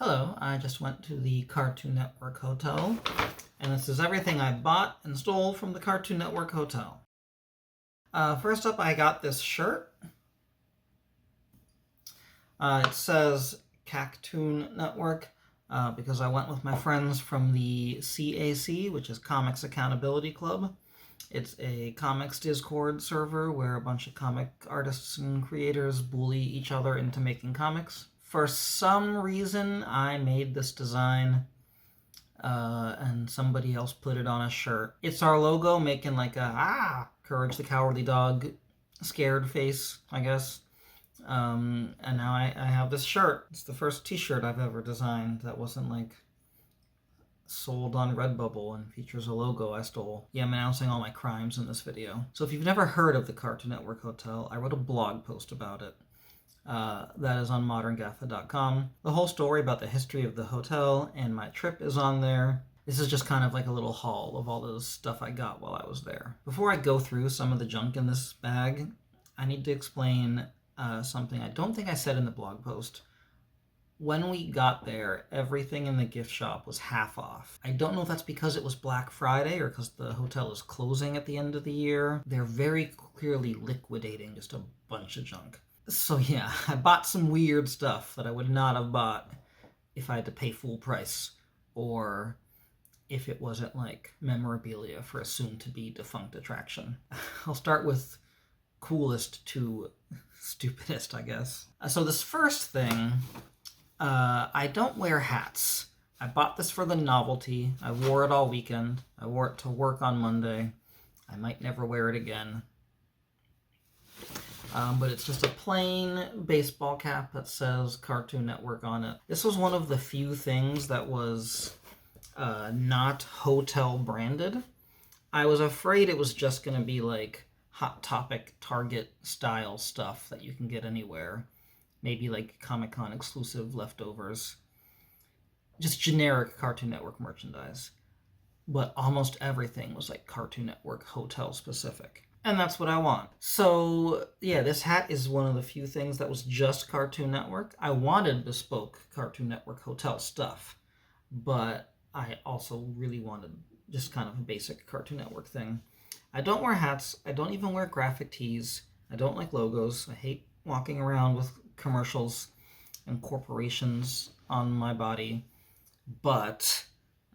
Hello, I just went to the Cartoon Network Hotel, and this is everything I bought and stole from the Cartoon Network Hotel. First up, I got this shirt. It says Cactoon Network because I went with my friends from the CAC, which is Comics Accountability Club. It's a comics Discord server where a bunch of comic artists and creators bully each other into making comics. For some reason, I made this design, and somebody else put it on a shirt. It's our logo making like a Courage the Cowardly Dog scared face, I guess. And now I have this shirt. It's the first t-shirt I've ever designed that wasn't like sold on Redbubble and features a logo I stole. Yeah, I'm announcing all my crimes in this video. So if you've never heard of the Cartoon Network Hotel, I wrote a blog post about it. That is on moderngaffa.com. The whole story about the history of the hotel and my trip is on there. This is just kind of like a little haul of all the stuff I got while I was there. Before I go through some of the junk in this bag, I need to explain something I don't think I said in the blog post. When we got there, everything in the gift shop was half off. I don't know if that's because it was Black Friday or because the hotel is closing at the end of the year. They're very clearly liquidating just a bunch of junk. So yeah, I bought some weird stuff that I would not have bought if I had to pay full price or if it wasn't like memorabilia for a soon-to-be defunct attraction. I'll start with coolest to stupidest, I guess. So this first thing, I don't wear hats. I bought this for the novelty. I wore it all weekend. I wore it to work on Monday. I might never wear it again. But it's just a plain baseball cap that says Cartoon Network on it. This was one of the few things that was not hotel branded. I was afraid it was just going to be like Hot Topic Target style stuff that you can get anywhere. Maybe like Comic-Con exclusive leftovers. Just generic Cartoon Network merchandise. But almost everything was like Cartoon Network hotel specific. And that's what I want. So yeah, this hat is one of the few things that was just Cartoon Network. I wanted bespoke Cartoon Network hotel stuff, but I also really wanted just kind of a basic Cartoon Network thing. I don't wear hats. I don't even wear graphic tees. I don't like logos. I hate walking around with commercials and corporations on my body, but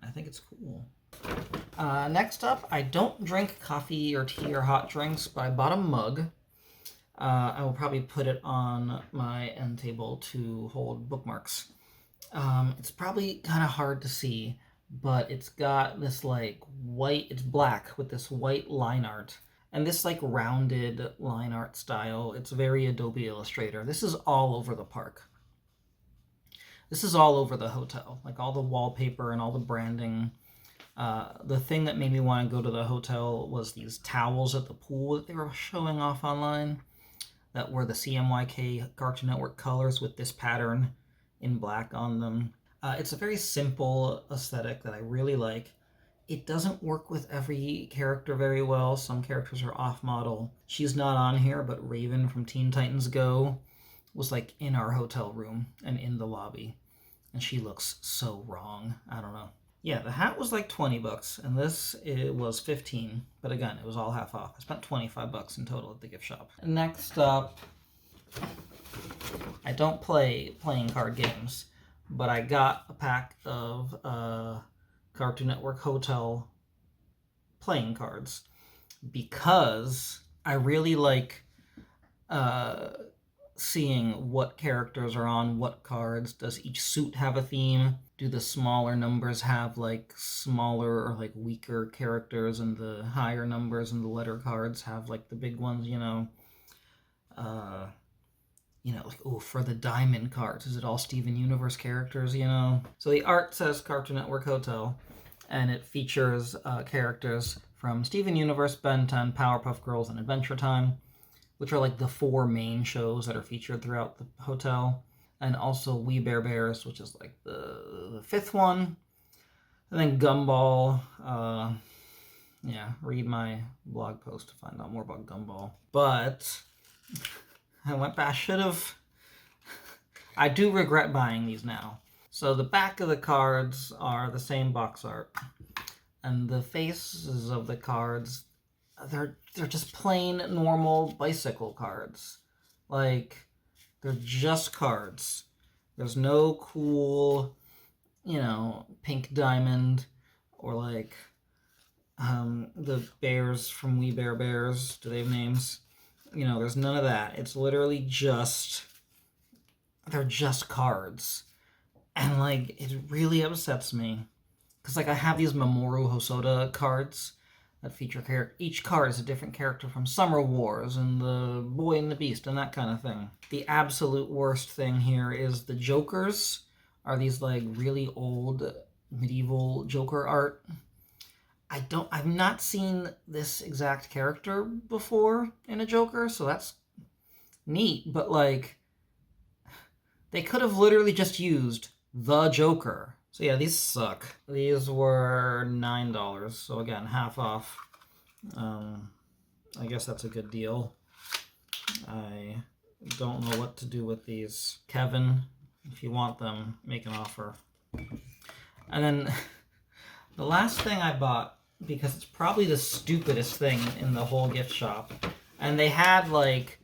I think it's cool. Next up, I don't drink coffee or tea or hot drinks, but I bought a mug. I will probably put it on my end table to hold bookmarks. It's probably kind of hard to see, but it's got this like white, it's black with this white line art. And this like rounded line art style, it's very Adobe Illustrator. This is all over the park. This is all over the hotel, like all the wallpaper and all the branding. The thing that made me want to go to the hotel was these towels at the pool that they were showing off online that were the CMYK Cartoon Network colors with this pattern in black on them. It's a very simple aesthetic that I really like. It doesn't work with every character very well. Some characters are off-model. She's not on here, but Raven from Teen Titans Go was like in our hotel room and in the lobby. And she looks so wrong. I don't know. Yeah, the hat was like 20 bucks, and this it was 15. But again, it was all half off. I spent 25 bucks in total at the gift shop. Next up, I don't play playing card games, but I got a pack of Cartoon Network Hotel playing cards because I really like seeing what characters are on what cards. Does each suit have a theme? Do the smaller numbers have like smaller or like weaker characters, and the higher numbers and the letter cards have like the big ones, like, oh, for the diamond cards, is it all Steven Universe characters, So the art says Cartoon Network Hotel, and it features characters from Steven Universe, Ben 10, Powerpuff Girls, and Adventure Time, which are like the 4 main shows that are featured throughout the hotel. And also We Bare Bears, which is like the 5th one. And then Gumball. Read my blog post to find out more about Gumball. But I do regret buying these now. So the back of the cards are the same box art. And the faces of the cards, they're just plain normal bicycle cards. Like, they're just cards. There's no cool, pink diamond or like the bears from We Bare Bears. Do they have names? There's none of that. It's literally they're just cards. And like, it really upsets me. Because like, I have these Mamoru Hosoda cards that feature each card is a different character from Summer Wars and the Boy and the Beast and that kind of thing. The absolute worst thing here is the Jokers are these like really old medieval Joker art. I've not seen this exact character before in a Joker, so that's neat, but like, they could have literally just used the Joker. So yeah, these suck. These were $9, so again, half off. I guess that's a good deal. I don't know what to do with these. Kevin, if you want them, make an offer. And then the last thing I bought, because it's probably the stupidest thing in the whole gift shop, and they had like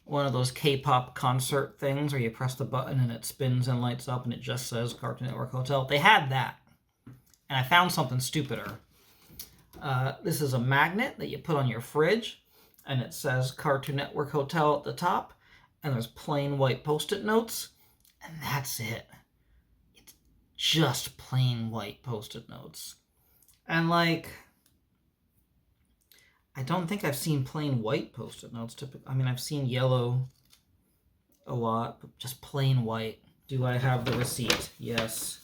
one of those K-pop concert things where you press the button and it spins and lights up and it just says Cartoon Network Hotel. They had that. And I found something stupider. This is a magnet that you put on your fridge, and it says Cartoon Network Hotel at the top, and there's plain white Post-it notes, and that's it. It's just plain white Post-it notes. And like, I don't think I've seen plain white Post-it notes. I mean, I've seen yellow a lot, but just plain white. Do I have the receipt? Yes.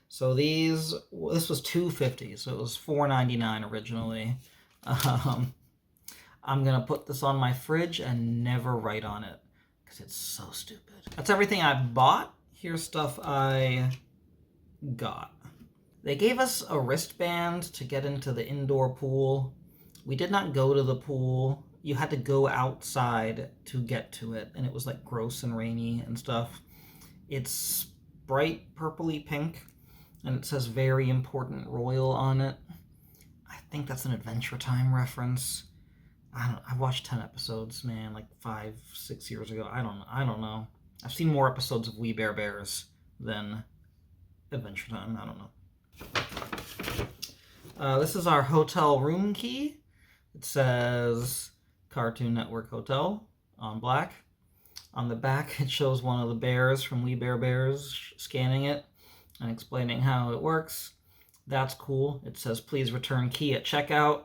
So this was $2.50, so it was $4.99 originally. I'm gonna put this on my fridge and never write on it because it's so stupid. That's everything I bought. Here's stuff I got. They gave us a wristband to get into the indoor pool. We did not go to the pool. You had to go outside to get to it, and it was like gross and rainy and stuff. It's bright purpley pink, and it says Very Important Royal on it. I think that's an Adventure Time reference. I watched 10 episodes, man, like 5-6 years ago. I don't know. I've seen more episodes of We Bare Bears than Adventure Time. I don't know. This is our hotel room key. It says Cartoon Network Hotel on black. On the back, it shows one of the bears from We Bare Bears scanning it and explaining how it works. That's cool. It says, please return key at checkout.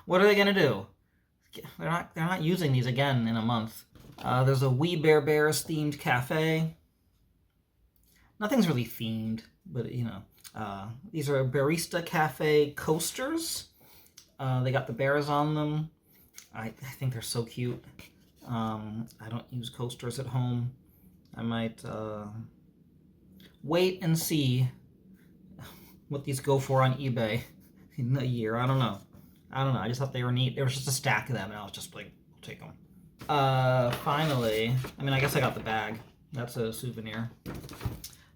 What are they gonna do? They're not using these again in a month. There's a We Bare Bears themed cafe. Nothing's really themed, but these are Barista Cafe coasters. They got the bears on them. I think they're so cute. I don't use coasters at home. I might wait and see what these go for on eBay in a year. I don't know. I just thought they were neat. There was just a stack of them, and I was just like, I'll take them. Finally, I guess I got the bag. That's a souvenir.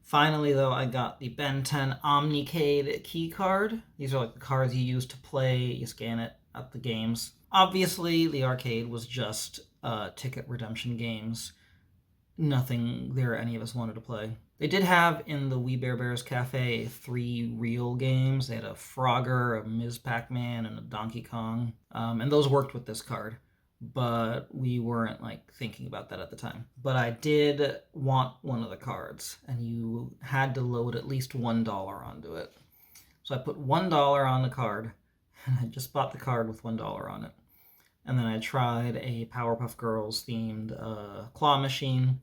Finally, though, I got the Ben 10 Omnicade key card. These are like the cards you use to play. You scan it at the games. Obviously, the arcade was just ticket redemption games. Nothing there any of us wanted to play. They did have in the We Bare Bears Cafe 3 real games. They had a Frogger, a Ms. Pac-Man, and a Donkey Kong. And those worked with this card. But we weren't like thinking about that at the time. But I did want one of the cards, and you had to load at least $1 onto it. So I put $1 on the card, and I just bought the card with $1 on it. And then I tried a Powerpuff Girls themed claw machine.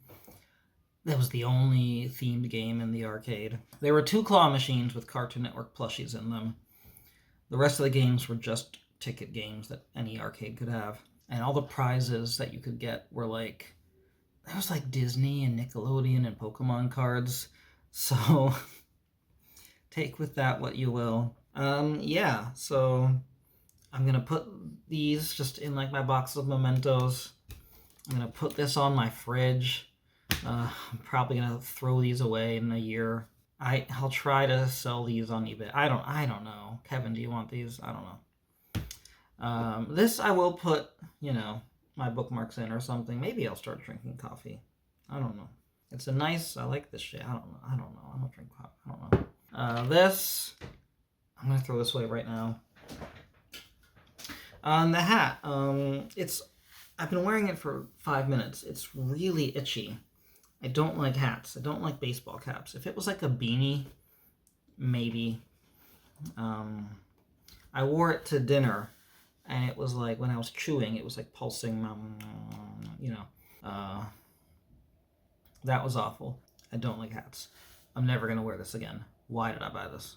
That was the only themed game in the arcade. There were 2 claw machines with Cartoon Network plushies in them. The rest of the games were just ticket games that any arcade could have. And all the prizes that you could get were like, there was like Disney and Nickelodeon and Pokemon cards. So take with that what you will. Yeah, so I'm gonna put these just in like my box of mementos. I'm gonna put this on my fridge. I'm probably gonna throw these away in a year. I'll try to sell these on eBay. I don't know. Kevin, do you want these? I don't know. This I will put, my bookmarks in or something. Maybe I'll start drinking coffee. I don't know. It's a nice. I like this shit. I don't know. I don't drink coffee. I don't know. This I'm gonna throw this away right now. The hat. I've been wearing it for 5 minutes. It's really itchy. I don't like hats. I don't like baseball caps. If it was like a beanie, maybe. I wore it to dinner, and it was like when I was chewing, it was like pulsing. That was awful. I don't like hats. I'm never gonna wear this again. Why did I buy this?